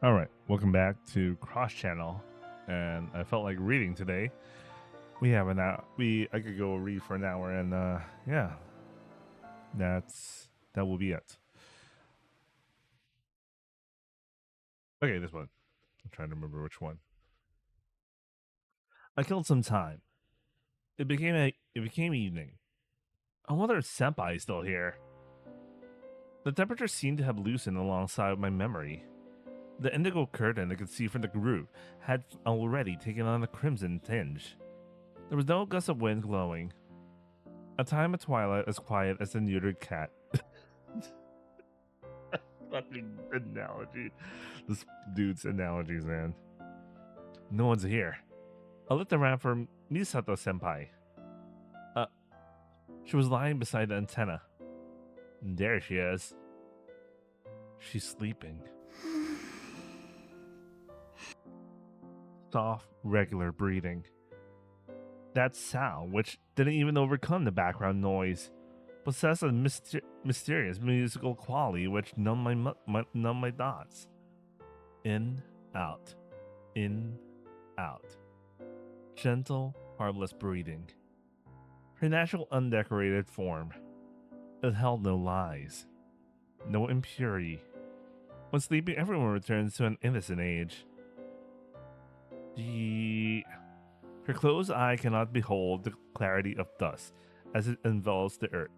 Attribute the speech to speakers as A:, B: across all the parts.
A: All right, welcome back to Cross Channel, and I felt like reading today. We have an hour. I could go read for an hour, and yeah, that will be it. Okay, this one. I'm trying to remember which one. I killed some time. It became evening. I wonder if Senpai is still here. The temperature seemed to have loosened alongside my memory. The indigo curtain I could see from the roof had already taken on a crimson tinge. There was no gust of wind blowing. A time of twilight as quiet as a neutered cat. Fucking analogy. This dude's analogies, man. No one's here. I looked around for Misato senpai. Uh, she was lying beside the antenna. There she is. She's sleeping. Soft, regular breathing. That sound, which didn't even overcome the background noise, possessed a mysterious musical quality which numbed my thoughts. In, out. In, out. Gentle, harmless breathing. Her natural undecorated form. It held no lies. No impurity. When sleeping, everyone returns to an innocent age. Her closed eye cannot behold the clarity of dust as it envelops the earth.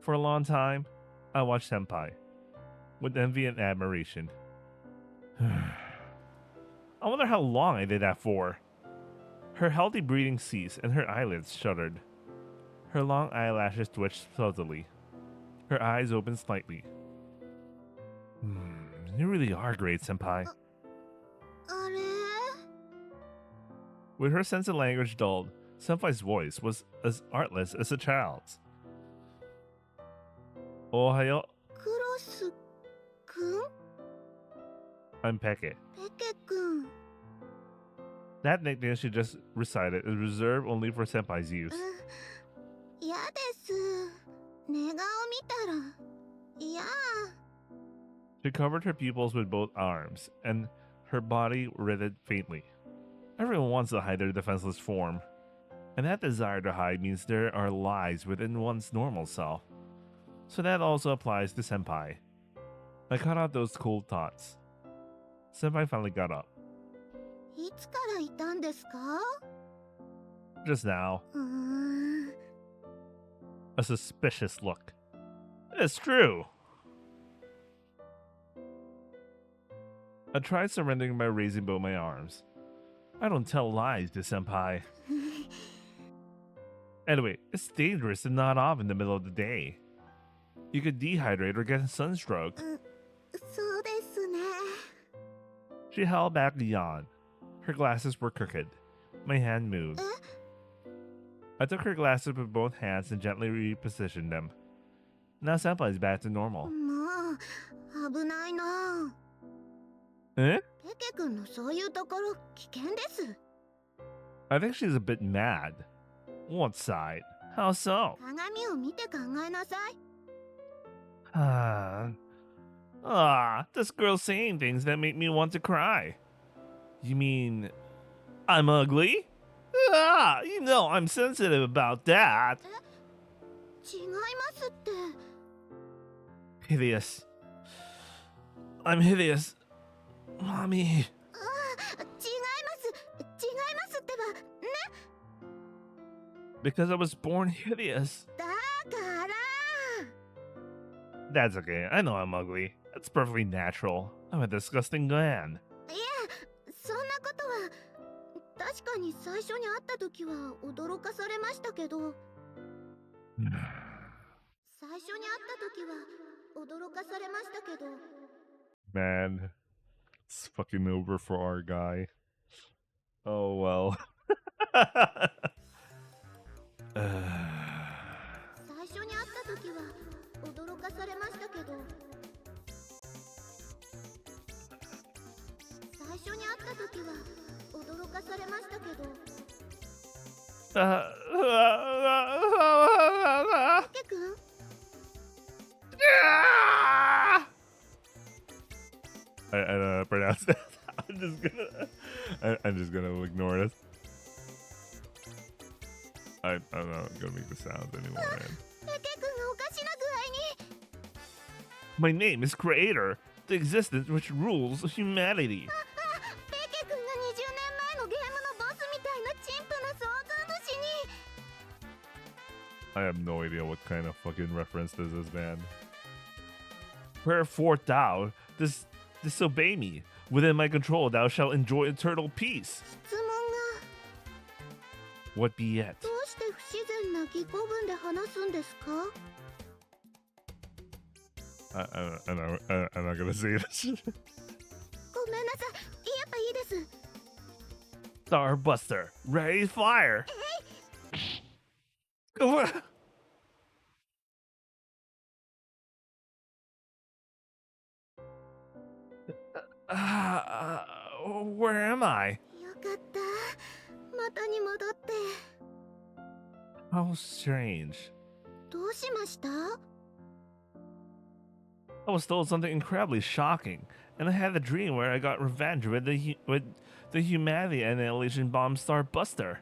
A: For a long time, I watched Senpai with envy and admiration. I wonder how long I did that for. Her healthy breathing ceased and her eyelids shuddered. Her long eyelashes twitched subtly. Her eyes opened slightly. You really are great, Senpai. With her sense of language dulled, Senpai's voice was as artless as a child's. Ohayo. I'm Peke.
B: Peke-kun.
A: That nickname she just recited is reserved only for Senpai's use.
B: 嫌です。寝顔見たら嫌。
A: She covered her pupils with both arms, and her body writhed faintly. Everyone wants to hide their defenseless form, and that desire to hide means there are lies within one's normal self. So that also applies to Senpai. I cut out those cold thoughts. Senpai finally got up.
B: いつからいたんですか?
A: Just now. A suspicious look. It's true. I tried surrendering by raising both my arms. I don't tell lies to Senpai. Anyway, it's dangerous to nod off in the middle of the day. You could dehydrate or get sunstroke.
B: そうですね。
A: She held back a yawn. Her glasses were crooked. My hand moved. I took her glasses with both hands and gently repositioned them. Now Senpai's back to normal.
B: もう危ないな。
A: Eh?
B: ペケ君のそういうところ危険です。
A: I think she's a bit mad. What side? How so?
B: 鏡を見て考えなさい。
A: This girl's saying things that make me want to cry. You mean I'm ugly? You know I'm sensitive about that.
B: 違いますって。
A: Hideous. I'm hideous. Mommy.
B: 違いますってばね。
A: Because I was born hideous.
B: だから。
A: That's okay. I know I'm ugly. That's perfectly natural. I'm a disgusting gland.
B: いや、そんなことは確かに最初に会った時は驚かされましたけど。最初に会った時は驚かされましたけど。
A: Man, it's fucking over for our guy. Oh well.
B: 最初に会った時は驚かされましたけど。最初に会った時は驚かされましたけど。ペケ君、
A: I don't know how to pronounce that. I'm just gonna ignore it. I'm not gonna make the sounds anymore, man.
B: ペケ君がおかしな具合に
A: My name is Creator, the existence which rules humanity.
B: ペケ君が20年前のゲームのボスみたいな陳腐な創造主に
A: I have no idea what kind of fucking reference this is, man. Wherefore thou disobey me. Within my control thou shalt enjoy eternal peace.
B: 質問が
A: What be it?
B: どうして不自然な義語文で話すんですか
A: I'm not gonna say this.
B: ごめんなさいやっぱいいです
A: Starbuster, ready fire. Where am I?
B: よかった元に戻って
A: How strange.
B: どうしました
A: I was told something incredibly shocking, and I had a dream where I got revenge with the humanity annihilation bomb Starbuster.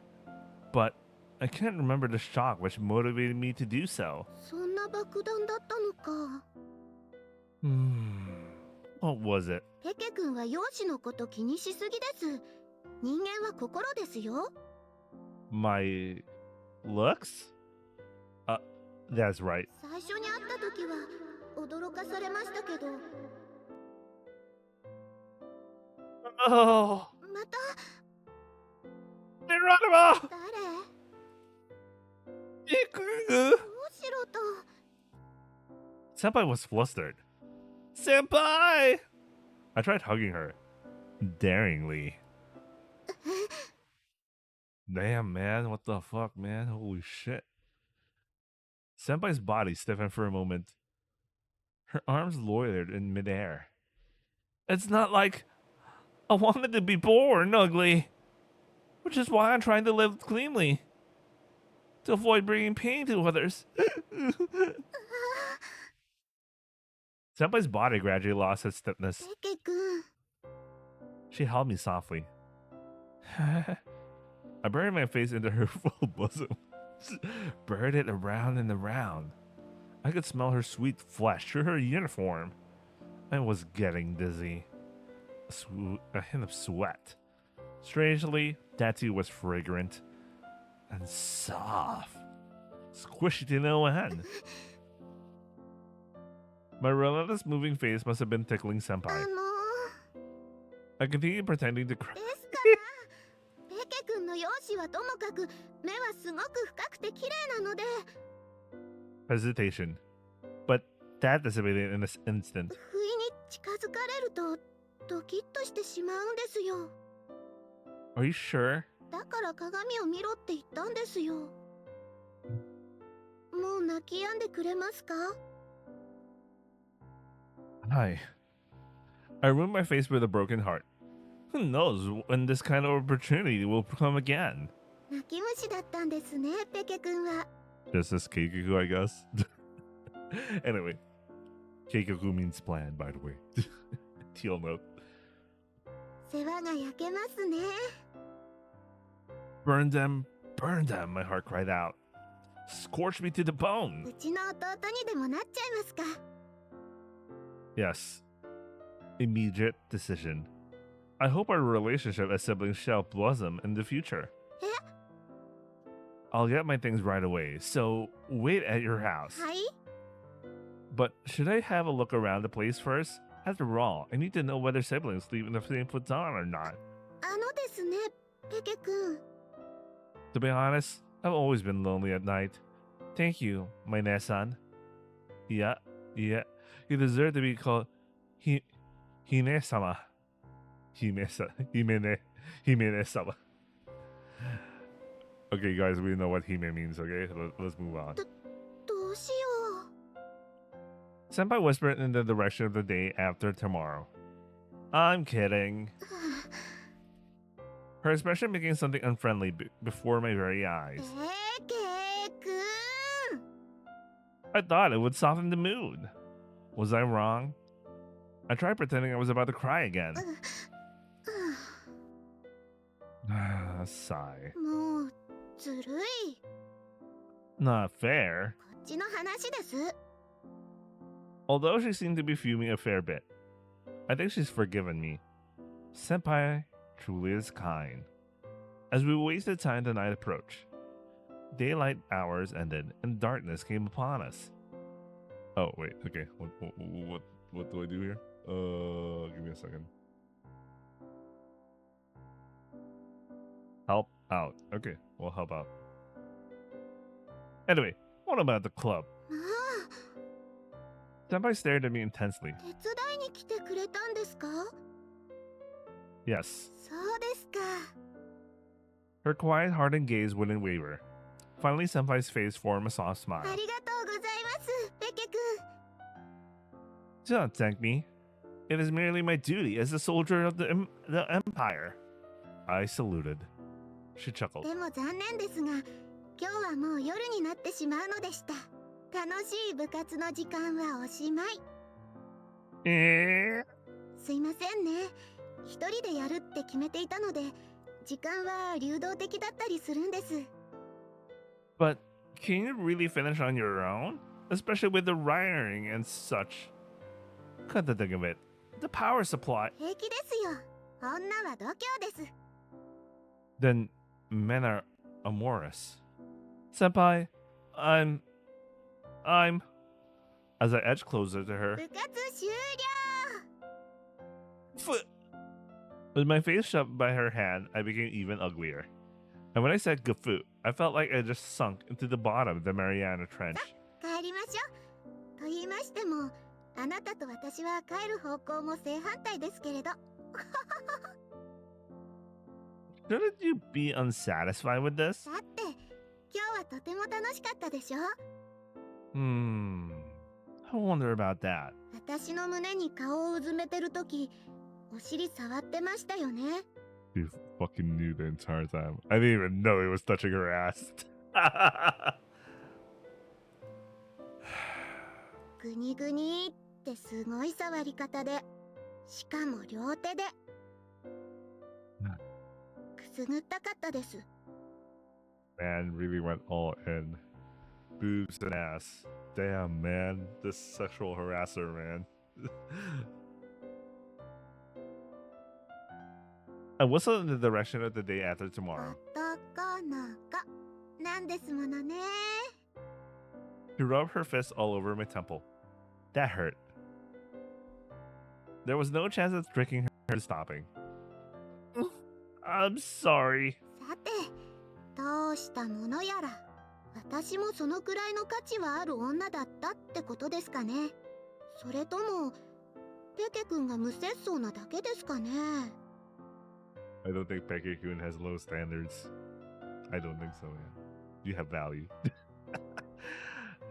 A: But I can't remember the shock which motivated me to do so.
B: そんな爆弾だったのか
A: What was it?
B: ペケ君は容姿のこと気にしすぎです人間は心ですよ
A: My looks? That's right.
B: 最初に会った時は驚かされましたけど
A: Oh,
B: また
A: Geronimo!
B: 誰どうしろと
A: Senpai was flustered. Senpai! I tried hugging her. Daringly. Damn, man. What the fuck, man? Holy shit. Senpai's body stiffened for a moment. Her arms loitered in midair. It's not like I wanted to be born ugly. Which is why I'm trying to live cleanly. To avoid bringing pain to others. Senpai's body gradually lost its stiffness.
B: ペケ君
A: She held me softly. I buried my face into her full bosom. Buried it around and around. I could smell her sweet flesh through her uniform. I was getting dizzy. A hint of sweat. Strangely, that too was fragrant. And soft. Squishy to no end. My relentless moving face must have been tickling
B: あ
A: Senpai.
B: の
A: I continued pretending to cry.
B: ですからペケ君の容姿はともかく目はすごく深くて綺麗なので
A: Hesitation. But that dissipated in an instant.
B: 不意に近づかれるとドキッとしてしまうんですよ
A: Are you sure?
B: だから鏡を見ろって言ったんですよもう泣き止んでくれますか
A: Hi. I ruined my face with a broken heart. Who knows when this kind of opportunity will come again?
B: 泣き虫だったんですねペケ君は
A: Just as Keikoku, I guess. Anyway. Keikoku means plan, by the way. Teal note.
B: 世話が焼けますね
A: Burn them, my heart cried out. Scorch me to the bone.
B: うちの弟にでもなっちゃいますか
A: Yes. Immediate decision. I hope our relationship as siblings shall blossom in the future. I'll get my things right away, so wait at your house.
B: はい
A: But should I have a look around the place first? After all, I need to know whether siblings sleep in the same futon or not.
B: あのですねペケ君
A: To be honest, I've always been lonely at night. Thank you, my Nesan. Yeah, you deserve to be called Hime-sama. Himene-sama. Okay, guys, we know what Hime means, okay? Let's move on.
B: どうしよ
A: Senpai whispered in the direction of the day after tomorrow. I'm kidding.
B: う
A: Her expression became something unfriendly before my very eyes.
B: ペケ君
A: I thought it would soften the mood. Was I wrong? I tried pretending I was about to cry again. Sigh.
B: もうずるい。
A: Not fair.
B: こっちの話です。
A: Although she seemed to be fuming a fair bit, I think she's forgiven me. Senpai truly is kind. As we wasted time, the night approached. Daylight hours ended, and darkness came upon us. Oh wait, okay. What do I do here? Give me a second. Help out. Okay, we'll help out. Anyway, what about the club?
B: まあ、
A: Senpai stared at me intensely.
B: 手伝いに来てくれたんですか？
A: Yes.
B: そうですか。
A: Her quiet, hardened gaze wouldn't waver. Finally, Senpai's face formed a soft
B: あ
A: smile.
B: りがとうございます、ペケ君。
A: Do not thank me. It is merely my duty as a soldier of the Empire. I saluted. She chuckled.
B: でも残念ですが、今日はもう夜になってしまうのでした。楽しい部活の時間はおしまい。すいませんね。一人でやるって決めていたので、時間は流動的だったりするんです。
A: But can you really finish on your own? Especially with the wiring and such. Cut the thing of it. The power supply.
B: 平気ですよ。女は度胸です。
A: Then men are amorous. Senpai, I'm. As I edged closer to her.
B: 部活終了。
A: With my face shoved by her hand, I became even uglier. And when I said Gafu, I felt like I just sunk into the bottom of the Mariana Trench.
B: 帰りましょう。と言いましても、あなたと私は帰る方向も正反対ですけれど。
A: Shouldn't you be unsatisfied with this?
B: だって今日はとても楽しかったでしょ。
A: I wonder about that.
B: 私の胸に顔をうずめてるとき、お尻触ってましたよね。
A: You fucking knew the entire time. I didn't even know he was touching her ass.
B: グニグニってすごい触り方で、しかも両手で。くすぐったかったです。
A: Man really went all in. Boobs and ass. Damn, man. This sexual harasser, man. I whistled in the direction of the day after tomorrow.
B: 男の子なんですものね。
A: She rubbed her fist all over my temple. That hurt. There was no chance of tricking her into stopping. I'm sorry.
B: さて、どうしたものやら。私もそのくらいの価値はある女だったってことですかね。それとも、ペケ君が無節操なだけですかね。
A: I don't think Pekka-kun has low standards. I don't think so, man. You have value.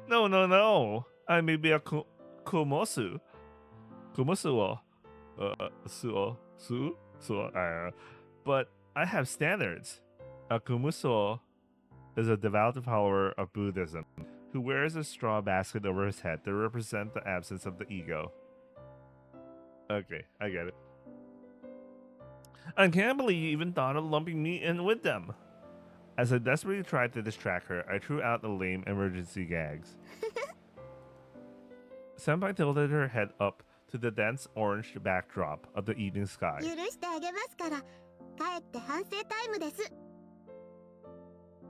A: No. I may be a kumosu. Kumosu but I have standards. A kumuso is a devout follower of Buddhism who wears a straw basket over his head to represent the absence of the ego. Okay, I get it. I can't believe you even thought of lumping me in with them. As I desperately tried to distract her, I threw out the lame emergency gags. Senpai tilted her head up to the dense orange backdrop of the evening sky.
B: 許してあげますから、帰って反省タイムです。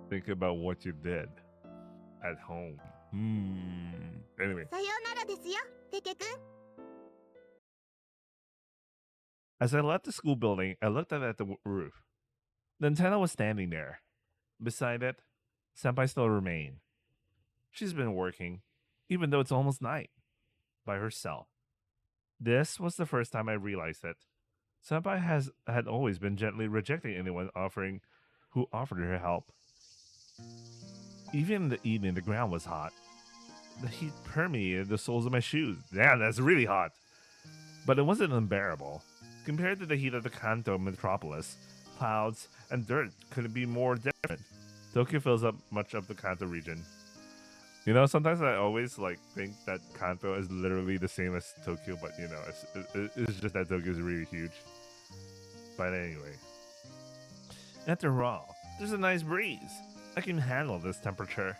A: Think about what you did at home. Anyway.
B: さようならですよ、ペケ君。
A: As I left the school building, I looked up at the roof. The antenna was standing there. Beside it, Senpai still remained. She's been working, even though it's almost night, by herself. This was the first time I realized it. Senpai had always been gently rejecting anyone who offered her help. Even in the evening, the ground was hot. The heat permeated the soles of my shoes. Damn, that's really hot. But it wasn't unbearable. Compared to the heat of the Kanto metropolis, clouds and dirt couldn't be more different. Tokyo fills up much of the Kanto region. You know, sometimes I always like think that Kanto is literally the same as Tokyo, but you know, it's just that Tokyo is really huge. But anyway, after all, there's a nice breeze. I can handle this temperature.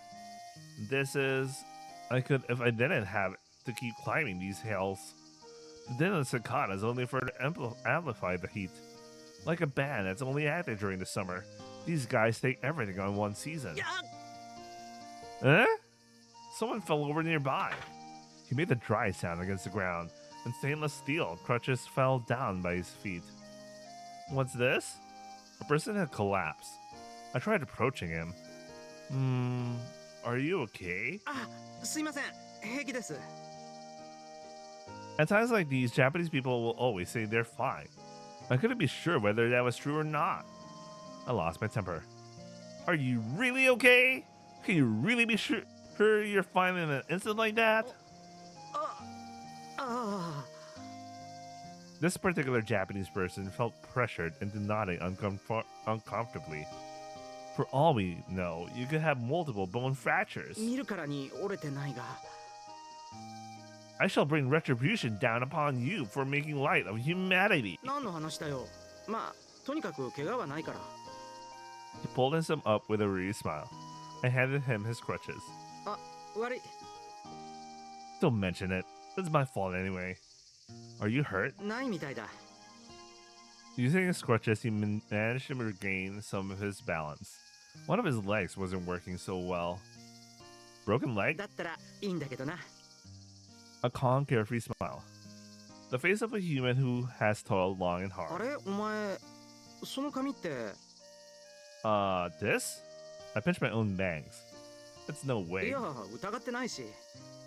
A: This is, I could if I didn't have to keep climbing these hills. The din of cicadas only further amplify the heat. Like a band that's only active during the summer, these guys take everything on one season. Eh? Someone fell over nearby. He made a dry sound against the ground, and stainless steel crutches fell down by his feet. What's this? A person had collapsed. I tried approaching him. Are you okay?
C: すいません、平気です。
A: At times like these, Japanese people will always say they're fine. I couldn't be sure whether that was true or not. I lost my temper. Are you really okay? Can you really be sure you're fine in an instant like that? This particular Japanese person felt pressured into nodding uncomfortably. For all we know, you could have multiple bone fractures.
C: 見るからに折れてないが。
A: I shall bring retribution down upon you for making light of humanity.
C: 何の話だよ。まあ、とにかく怪我はないから。
A: He pulled himself up with a weary smile. I handed him his crutches.
C: あ、悪い。
A: Don't mention it. It's my fault anyway. Are you hurt?
C: ないみたいだ。
A: Using his crutches, he managed to regain some of his balance. One of his legs wasn't working so well. Broken leg?
C: だったらいいんだけどな。
A: A calm, carefree smile. The face of a human who has toiled long and
C: あ
A: hard.
C: れ、お前、その髪って。
A: This? I pinched my own bangs. It's no
C: い
A: way.
C: や、疑ってないし。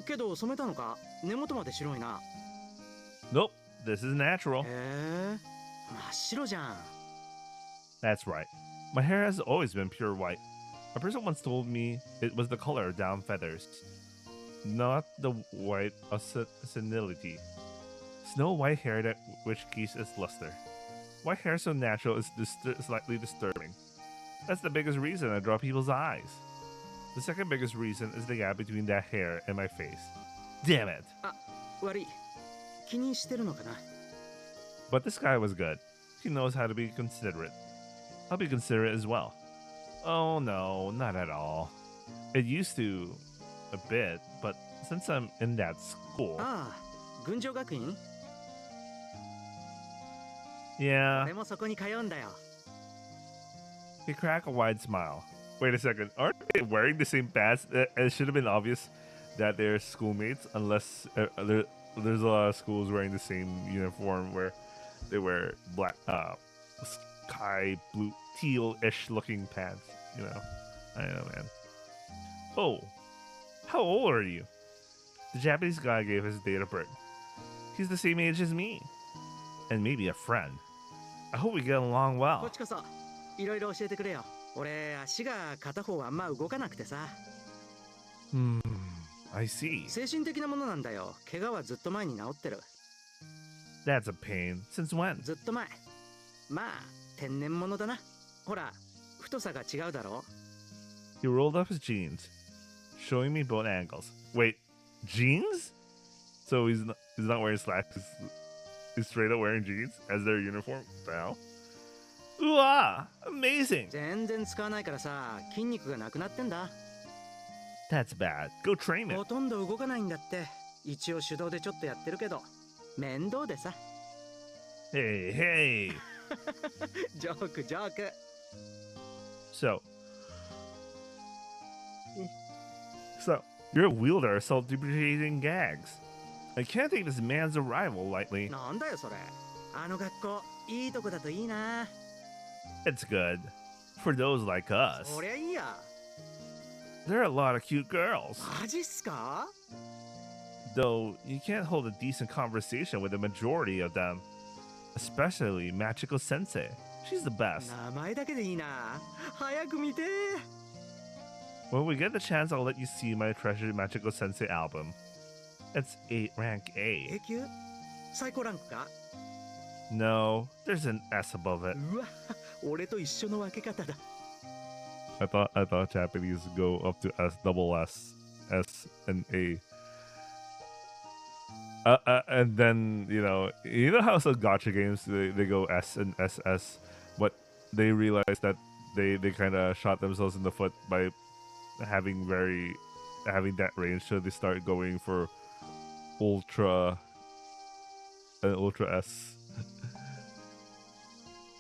C: けど、染めたのか根元まで白いな。
A: Nope, this is natural.
C: へえ、真っ白じゃん。
A: That's right. My hair has always been pure white. A person once told me it was the color of down feathers, not the white of senility. Snow white hair that which keeps its luster. White hair so natural is slightly disturbing. That's the biggest reason I draw people's eyes. The second biggest reason is the gap between that hair and my face. Damn it!
C: あ、悪い。気にしてるのかな。
A: But this guy was good. He knows how to be considerate. I'll be considerate as well. Oh no, not at all. It used to a bit, but since I'm in that school,
C: ああ、群青学院
A: yeah.
C: 俺もそこに通うんだよ。
A: He cracked a wide smile. Wait a second, aren't they wearing the same pants? It should have been obvious that they're schoolmates, unless there's a lot of schools wearing the same uniform where they wear black, sky blue, teal-ish looking pants. You know, I don't know, man. Oh, how old are you? The Japanese guy gave his date of birth. He's the same age as me, and maybe a friend. I hope we get along
C: こ
A: well.
C: っちこそ、いろいろ教えてくれよ。俺、足が片方あんま動かなくてさ。
A: I see.
C: 精神的なものなんだよ。怪我はずっと前に治ってる。
A: That's a pain. Since when?
C: ずっと前。まあ、天然物だな。ほら、太さが違うだろ。
A: He rolled up his jeans, showing me both ankles. Wait, jeans? So he's not wearing slacks. He's straight up wearing jeans as their uniform. Wow. Ooh ah! Amazing.
C: 全然使わないからさ、筋肉がなくなってんだ。
A: That's bad. Go train it.
C: ほとんど動かないんだって。一応手動でちょっとやってるけど、面倒でさ。
A: Hey, hey.
C: ジョークジョーク。
A: So you're a wielder of self-depreciating gags. I can't take this man's arrival lightly.
C: なんだよそれ。あの学校、いいとこだといいな。
A: It's good for those like us.
C: そりゃいいや。
A: There are a lot of cute girls.
C: マジっすか？
A: Though you can't hold a decent conversation with the majority of them, especially Machiko Sensei. She's the best.
C: 名前だけでいいな。早く見て。
A: When we get the chance, I'll let you see my treasured Machiko Sensei album. It's rank A.
C: 永久？最高ランクか？
A: No, there's an S above it.
C: うわ、俺と一緒の分け方だ。
A: I thought Japanese go up to S double S S and A. And then you know how some gotcha games they go S and SS, but they realize that they kind of shot themselves in the foot by having that range, so they start going for ultra and ultra S.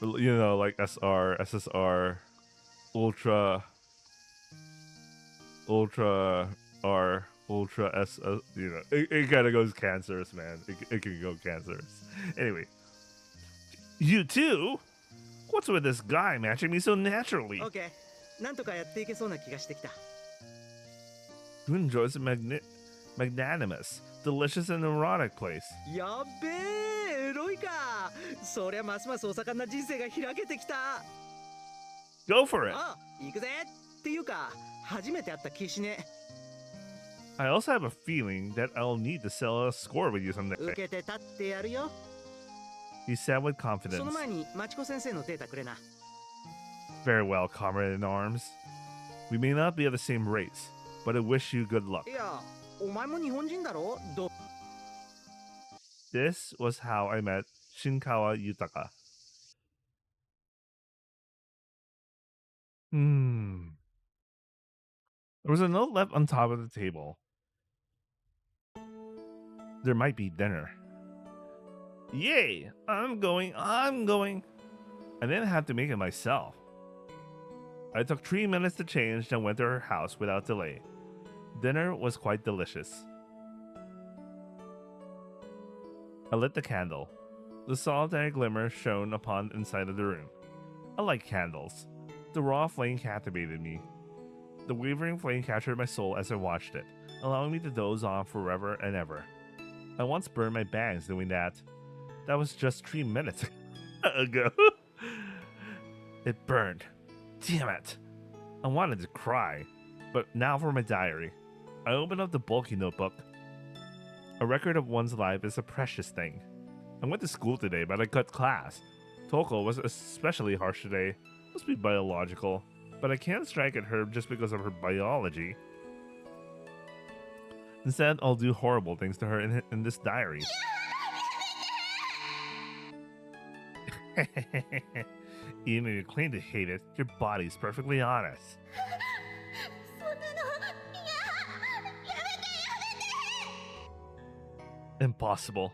A: Like SR, SSR, ultra, ultra R, ultra S. It kind of goes cancerous, man. It can go cancerous. Anyway, you too. What's with this guy matching me so naturally?
C: OK なんとかやっていけそうな気がしてきた
A: Who enjoys a magnanimous, delicious, and erotic place?
C: やっべえエロいかそりゃますますお盛んな人生が開けてきた
A: Go for it!
C: あ行くぜっていうか初めて会った気しね
A: I also have a feeling that I'll need to sell a score with you someday.
C: 受けて立ってやるよ
A: He said with
C: そ
A: confidence.
C: の前にマチコ先生のデータくれな
A: Very well, comrade in arms. We may not be of the same race, but I wish you good luck.
C: いやお前も日本人だろ
A: This was how I met Shinkawa Yutaka. There was a note left on top of the table. There might be dinner. Yay! I'm going. I didn't have to make it myself. I took 3 minutes to change and went to her house without delay. Dinner was quite delicious. I lit the candle. The solitary glimmer shone upon the inside of the room. I like candles. The raw flame captivated me. The wavering flame captured my soul as I watched it, allowing me to doze on forever and ever. I once burned my bangs doing that. That was just 3 minutes ago. It burned. Damn it. I wanted to cry. But now for my diary. I opened up the bulky notebook. A record of one's life is a precious thing. I went to school today, but I cut class. Toko was especially harsh today. Must be biological. But I can't strike at her just because of her biology. Instead, I'll do horrible things to her in this diary. Even if you claim to hate it, your body's perfectly honest.
B: そんなのいややめて
A: Impossible.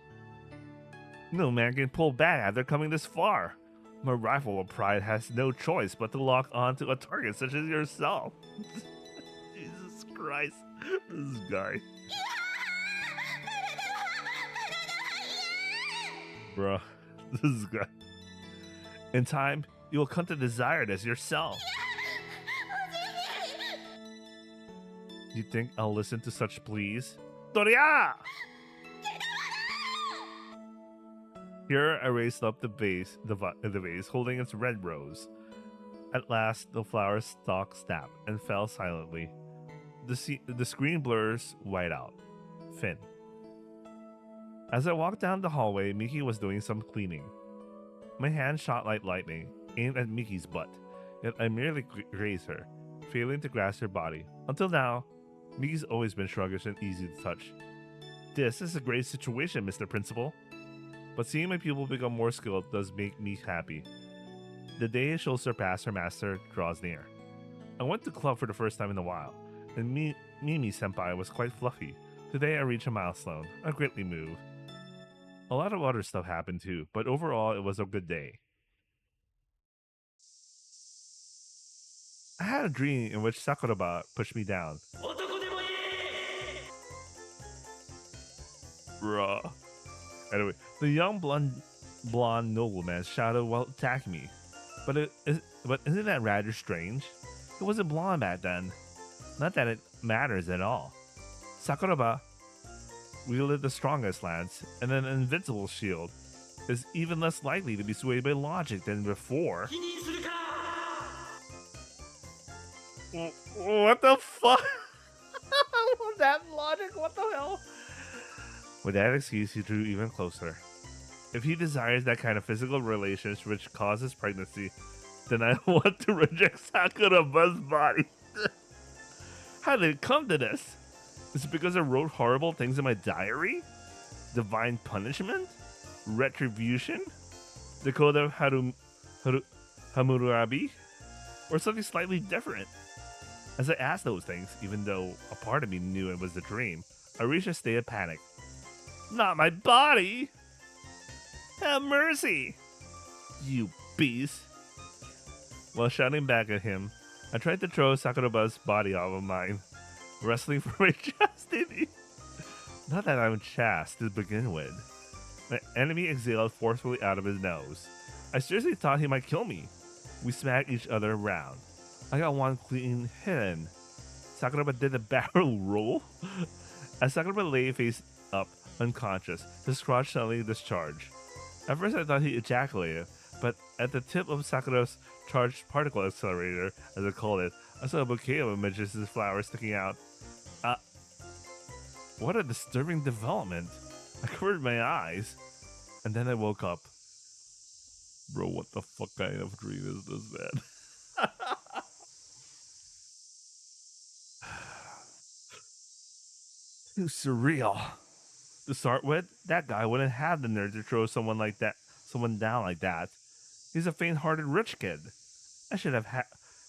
A: No man can pull back after coming this far. My rifle of pride has no choice but to lock onto a target such as yourself. Jesus Christ. This guy. Bruh. This guy. In time, you will come to desire this yourself. You think I'll listen to such pleas? Toria! Here I raised up the vase, holding its red rose. At last, the flower stalk snapped and fell silently. The screen blurs white out. Finn. As I walked down the hallway, Miki was doing some cleaning. My hand shot like lightning, aimed at Miki's butt, yet I merely grazed her, failing to grasp her body. Until now, Miki's always been sluggish and easy to touch. This is a great situation, Mr. Principal. But seeing my pupil become more skilled does make me happy. The day she'll surpass her master draws near. I went to club for the first time in a while, and Mimi-senpai was quite fluffy. Today I reached a milestone, a greatly move. A lot of other stuff happened too, but overall it was a good day. I had a dream in which Sakuraba pushed me down. Bruh. Anyway, the young blonde nobleman shouted while attacking me. But isn't that rather strange? It wasn't blonde back then. Not that it matters at all. Sakuraba wielded the strongest lance, and an invincible shield is even less likely to be swayed by logic than before. What the fuck? That logic? What the hell? With that excuse, he drew even closer. If he desires that kind of physical relations which causes pregnancy, then I want to reject Sakuraba's body. How did it come to this? Is it because I wrote horrible things in my diary? Divine punishment? Retribution? Dakota Haru, Hammurabi? Or something slightly different? As I asked those things, even though a part of me knew it was a dream, I reached a state of panic. Not my body! Have mercy! You beast! While shouting back at him, I tried to throw Sakuraba's body off of mine, wrestling for my chastity. Not that I'm chaste to begin with. My enemy exhaled forcefully out of his nose. I seriously thought he might kill me. We smacked each other around. I got one clean hit in. Sakuraba did a barrel roll. As Sakuraba lay face up, unconscious, his crotch suddenly discharged. At first I thought he ejaculated, but at the tip of Sakura's charged particle accelerator, as I called it, I saw a bouquet of amethyst flowers sticking out. What a disturbing development. I covered my eyes, and then I woke up. Bro, what the fuck kind of dream is this, man? Too surreal. To start with, that guy wouldn't have the nerve to throw someone down like that. He's a faint-hearted rich kid. I should have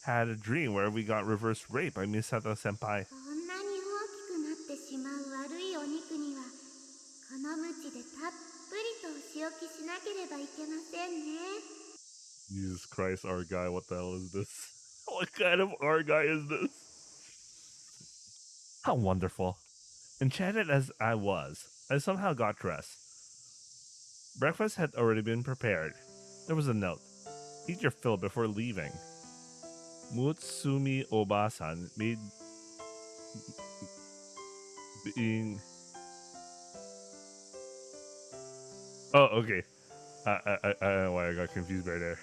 A: had a dream where we got reverse raped by Misato senpai.
B: こんなに大きくなってしまう悪いお肉にはこの鞭でたっぷりとお仕置きしなければいけませんね。
A: Jesus Christ, our guy, what the hell is this? What kind of our guy is this? How wonderful. Enchanted as I was, I somehow got dressed. Breakfast had already been prepared. There was a note. Eat your fill before leaving. Mutsumi Obasan made being... Oh, okay. I don't know why I got confused right there.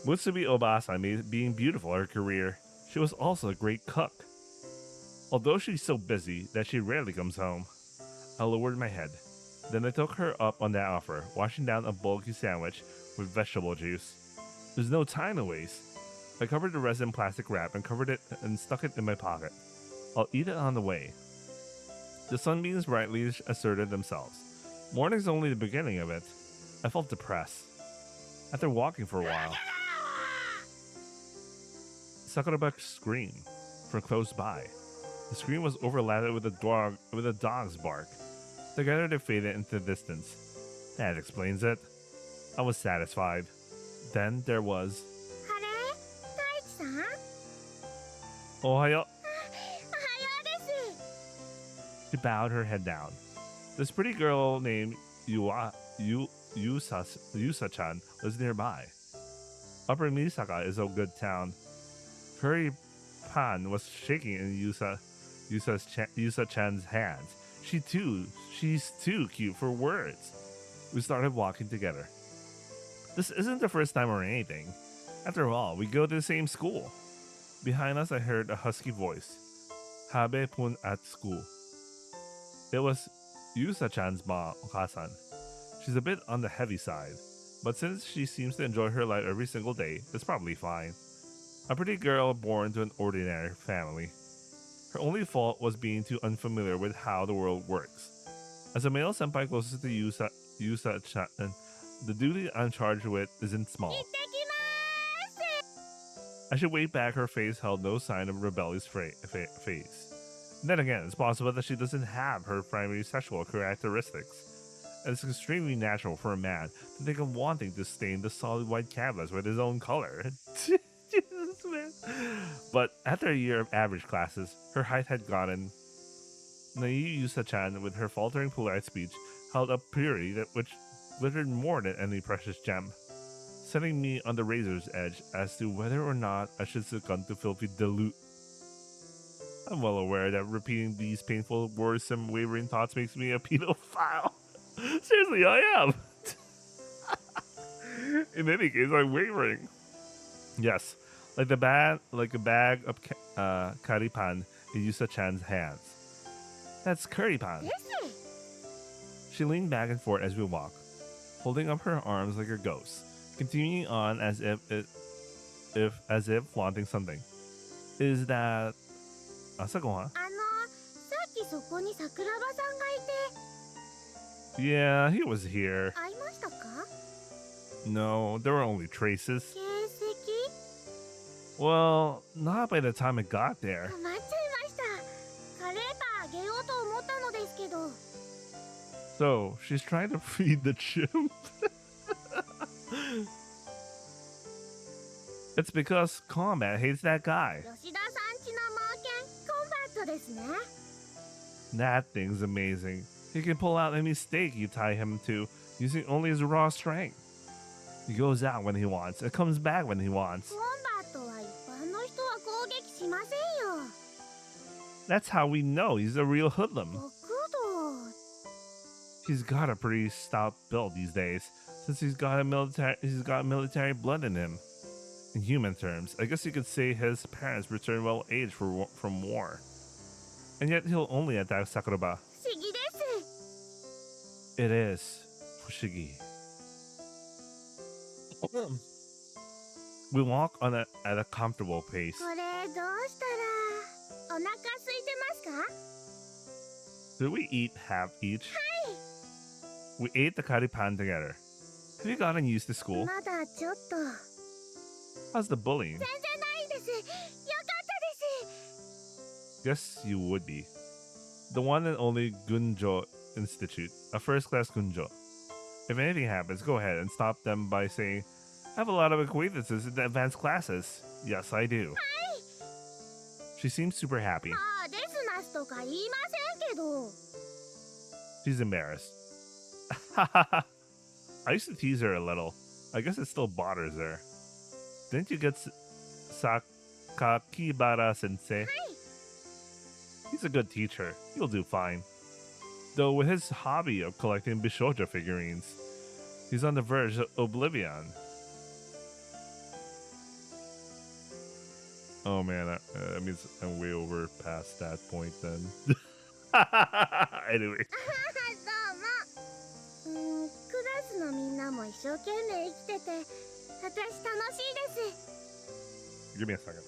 A: Mutsumi Obasan made being beautiful her career. She was also a great cook. Although she's so busy that she rarely comes home. I lowered my head. Then I took her up on that offer, washing down a bulky sandwich with vegetable juice. There's no time to waste. I covered the rest in plastic wrap and covered it and stuck it in my pocket. I'll eat it on the way. The sunbeams brightly asserted themselves. Morning's only the beginning of it. I felt depressed. After walking for a while, Sakuraba screamed from close by. The scream was overlapped with a dog's bark. Together they faded into the distance. That explains it. I was satisfied. Then there was
B: あれ太一さん
A: Ohayo.
B: おはようです
A: She bowed her head down. This pretty girl named Yusa-chan was nearby. Upper Misaka is a good town. Curry Pan was shaking in Yusa-chan's hands. She's too cute for words. We started walking together. This isn't the first time or anything. After all, we go to the same school. Behind us, I heard a husky voice. Habe pun at school. It was Yusa-chan's mom, Okasan. She's a bit on the heavy side, but since she seems to enjoy her life every single day, it's probably fine. A pretty girl born to an ordinary family. Her only fault was being too unfamiliar with how the world works. As a male senpai closest to Yusa-chan, the duty I'm charged with isn't small.
B: 行ってきま
A: I should wait back. Her face held no sign of rebellious face. Then again, it's possible that she doesn't have her primary sexual characteristics. And it's extremely natural for a man to think of wanting to stain the solid white canvas with his own color. Jesus, man. But after a year of average classes, her height had gotten. Naive Yusa-chan, with her faltering polite speech, held up purity which glittered more than any precious gem, setting me on the razor's edge as to whether or not I should succumb to filthy dilute. I'm well aware that repeating these painful, worrisome, wavering thoughts makes me a pedophile. Seriously, I am. In any case, I'm wavering. Yes, like a bag of karipan in Yusa-chan's hands. That's currypan.
B: す
A: She leaned back and forth as we walked, holding up her arms like a ghost, continuing on as if flaunting something. Is that Asagohan?
B: さっきそこに桜庭さんがいて
A: Yeah, he was here.
B: 会いましたか？
A: No, there were only traces.
B: 形跡？
A: Well, not by the time it got
B: 困
A: there.
B: っちゃいました。カレーパンあげようと思ったのですけど。
A: So, she's trying to feed the chimp. It's because Combat hates that guy.
B: 吉田さんちの猛犬コンバットですね。
A: That thing's amazing. He can pull out any stake you tie him to using only his raw strength. He goes out when he wants and comes back when he wants.
B: コンバットは一般の人は攻撃しませんよ。
A: That's how we know he's a real hoodlum.
B: 極道。
A: He's got a pretty stout build these days, since he's got military blood in him. In human terms, I guess you could say his parents returned well aged from war. And yet he'll only attack Sakuraba.
B: 不思議です。
A: It is Fushigi. We walk at a comfortable pace.
B: これどうしたらお腹空いてますか？
A: Do we eat half each? We ate the karipan together. Have you gotten used to school?
B: まだちょっと。
A: How's the bullying?
B: 全然ないです。よかったです。
A: Guess you would be. The one and only Gunjo Institute, a first-class Gunjo. If anything happens, go ahead and stop them by saying, I have a lot of acquaintances in the advanced classes. Yes, I do. She seems super happy.
B: まあですますとか言いませんけど。
A: She's embarrassed. I used to tease her a little. I guess it still bothers her. Didn't you get Sakakibara sensei? He's a good teacher. You'll do fine. Though with his hobby of collecting Bishoja figurines, he's on the verge of oblivion. Oh man, that means I'm way over past that point then. Anyway.
B: どうも。クラスのみんなも一生懸命生きてて、私楽しいです。
A: Give me a second.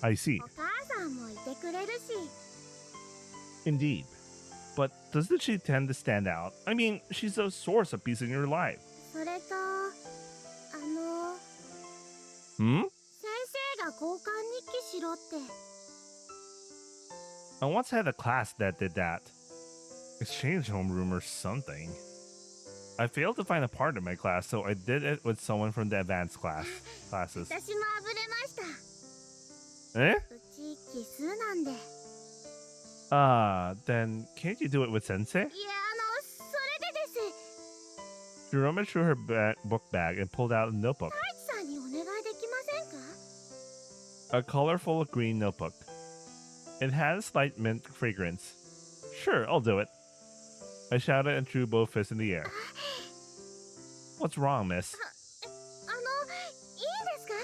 A: I see.
B: お母さんもいてくれるし。
A: Indeed. But doesn't she tend to stand out? I mean, she's a source of peace in your life.
B: それと、
A: Hmm?
B: 先生が交換日記しろって。
A: I once had a class that did that. Exchange homeroom or something. I failed to find a part in my class, so I did it with someone from the advanced classes.
B: 私もあぶれました。
A: Eh?
B: うち奇数なんで。いや、
A: Then can't you do it with sensei?
B: それでです。
A: She rummaged through her book bag and pulled out a notebook.
B: 太一さんにお願いできませんか？
A: A colorful green notebook. It had a slight mint fragrance. Sure, I'll do it. I shouted and threw both fists in the air. What's wrong, miss?
B: いいんですか？も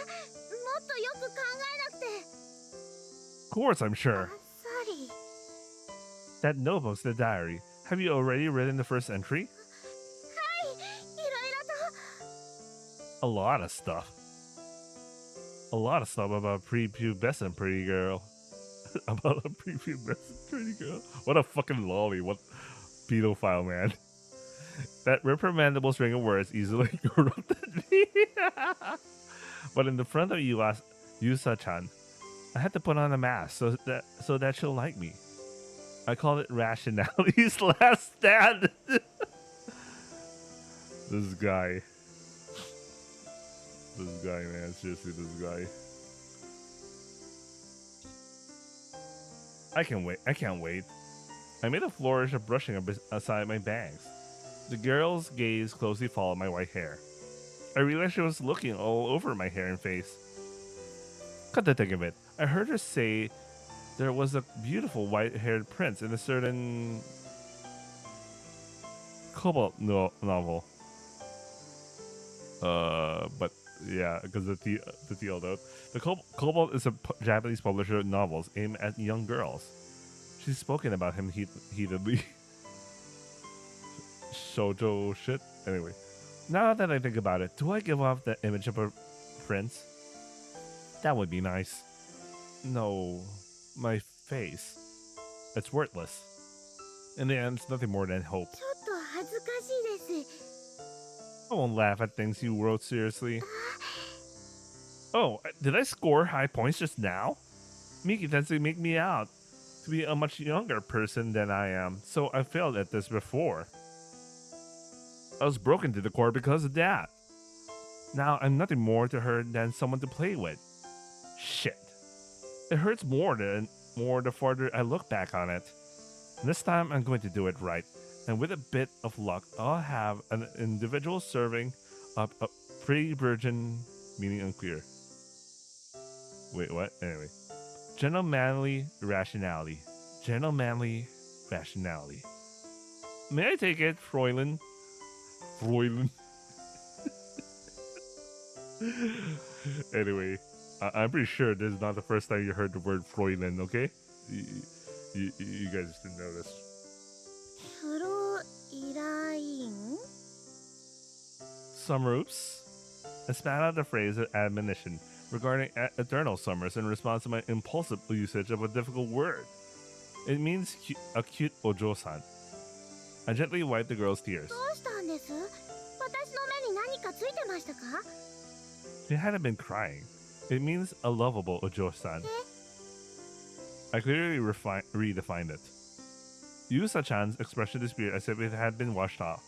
B: っとよく考えなくて。
A: Of course, I'm
B: あっ
A: sure.
B: さり。
A: That notebook's the diary. Have you already written the first entry?
B: はい、いろいろと。
A: A lot of stuff. A lot of stuff about a prepubescent pretty girl. About a prepubescent pretty girl. What a fucking lolly. What pedophile, man. That reprimandable string of words easily corrupted me. But in the front of Yusa-chan, I had to put on a mask so that she'll like me. I call it rationality's last stand. This guy, man. Seriously, this guy. I can't wait. I made a flourish of brushing aside my bangs. The girl's gaze closely followed my white hair. I realized she was looking all over my hair and face. Cut to think of it. I heard her say there was a beautiful white-haired prince in a certain Cobalt novel. But yeah, because the TL note. The Cobalt is a Japanese publisher of novels aimed at young girls. She's spoken about him heatedly. Shoujo shit. Anyway, now that I think about it, do I give off the image of a prince? That would be nice. No, my face. It's worthless. In the end, it's nothing more than hope.
B: ちょっと恥ずかしいです
A: I won't laugh at things you wrote seriously. Oh, did I score high points just now? Miki tends to make me out to be a much younger person than I am, so I failed at this before. I was broken to the core because of that. Now I'm nothing more to her than someone to play with. Shit. It hurts more the farther I look back on it. This time I'm going to do it right, and with a bit of luck, I'll have an individual serving up a pretty virgin, meaning unclear. Wait, what? Anyway. Gentlemanly rationality. Gentlemanly rationality. May I take it, Fräulein? Fräulein. Anyway, I'm pretty sure this is not the first time you heard the word Fräulein, okay? You guys didn't know this.
B: フロイライン
A: Summer-oops. I spat out the phrase of admonition regarding eternal summers in response to my impulsive usage of a difficult word. It means a cute ojo-san. I gently wiped the girl's tears.
B: どうしたんです私の目に何かついてましたか
A: She hadn't been crying. It means a lovable ojo-san. I clearly redefined it. Yusa-chan's expression disappeared as if it had been washed off,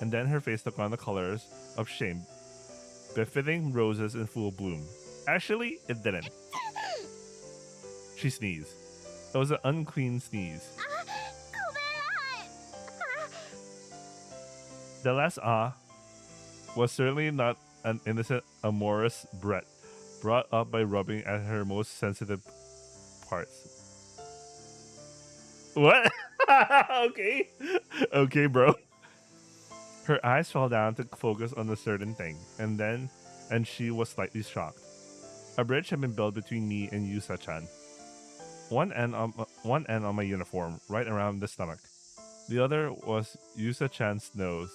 A: and then her face took on the colors of shame, befitting roses in full bloom. Actually, it didn't. She sneezed. It was an unclean sneeze.
B: あごめんあ
A: The last was certainly not an innocent, amorous Brett, brought up by rubbing at her most sensitive parts. What? Okay. Okay, bro. Her eyes fell down to focus on a certain thing, and she was slightly shocked. A bridge had been built between me and Yusa-chan. One end on my uniform, right around the stomach. The other was Yusa-chan's nose.